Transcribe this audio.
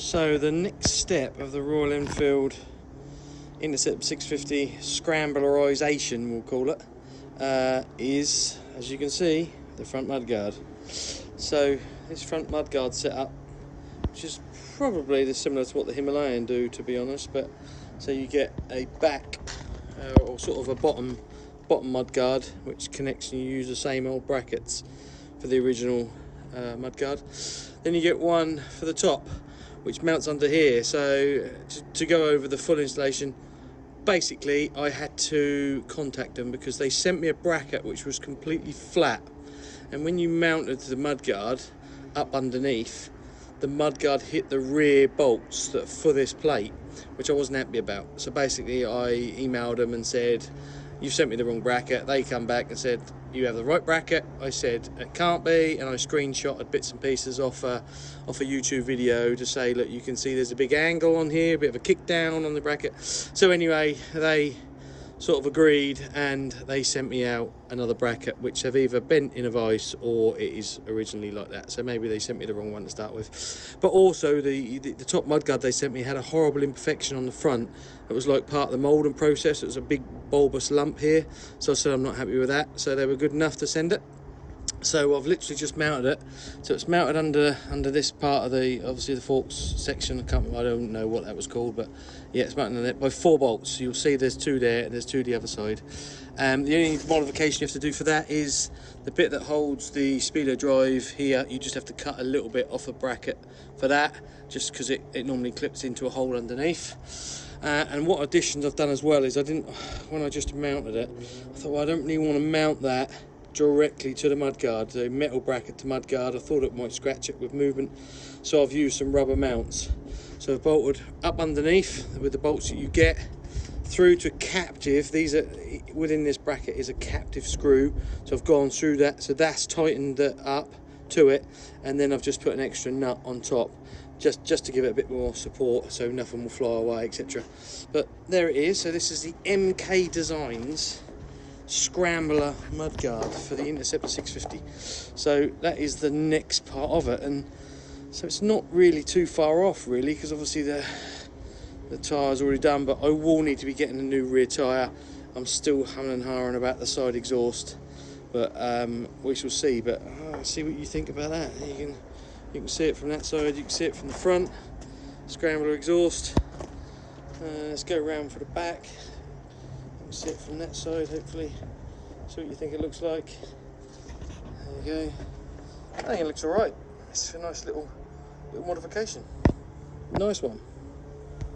So the next step of the Royal Enfield Interceptor 650 Scramblerization, we'll call it, is, as you can see, the front mudguard. So this front mudguard setup, which is probably similar to what the Himalayan do, to be honest, but so you get a back or sort of a bottom mudguard which connects, and you use the same old brackets for the original mudguard. Then you get one for the top which mounts under here. So to go over the full installation, basically I had to contact them because they sent me a bracket which was completely flat, and when you mounted the mudguard up underneath, the mudguard hit the rear bolts that for this plate, which I wasn't happy about. So basically I emailed them and said, "You've sent me the wrong bracket." They come back and said, "You have the right bracket." I said, "It can't be," and I screenshotted bits and pieces off a YouTube video to say, "Look, you can see there's a big angle on here, a bit of a kick down on the bracket." So anyway, they sort of agreed, and they sent me out another bracket which have either bent in a vise or it is originally like that. So maybe they sent me the wrong one to start with. But also the top mudguard they sent me had a horrible imperfection on the front. It was like part of the moulding process. It was a big bulbous lump here, so I said I'm not happy with that. So they were good enough to send it. So I've literally just mounted it. So it's mounted under this part of obviously the forks section. I don't know what that was called, but yeah, it's mounted on it by 4 bolts. So you'll see there's 2 there and there's 2 the other side. The only modification you have to do for that is the bit that holds the speedo drive here. You just have to cut a little bit off a bracket for that, just because it normally clips into a hole underneath. And what additions I've done as well is when I just mounted it, I thought, well, I don't really want to mount that directly to the mudguard, the metal bracket to mudguard. I thought it might scratch it with movement, so I've used some rubber mounts. So I've bolted up underneath with the bolts that you get through to captive. These are within this bracket is a captive screw, so I've gone through that, so that's tightened it up to it, and then I've just put an extra nut on top just to give it a bit more support so nothing will fly away, etc. But there it is. So this is the MK Designs Scrambler mudguard for the Interceptor 650. So that is the next part of it, and so it's not really too far off really, because obviously the tyre's already done, but I will need to be getting a new rear tyre. I'm still humming and hawing about the side exhaust, but we shall see. But see what you think about that. You can see it from that side, you can see it from the front. Scrambler exhaust. Let's go around for the back. See it from that side, hopefully. See what you think it looks like. There you go. I think it looks alright. It's a nice little modification. Nice one.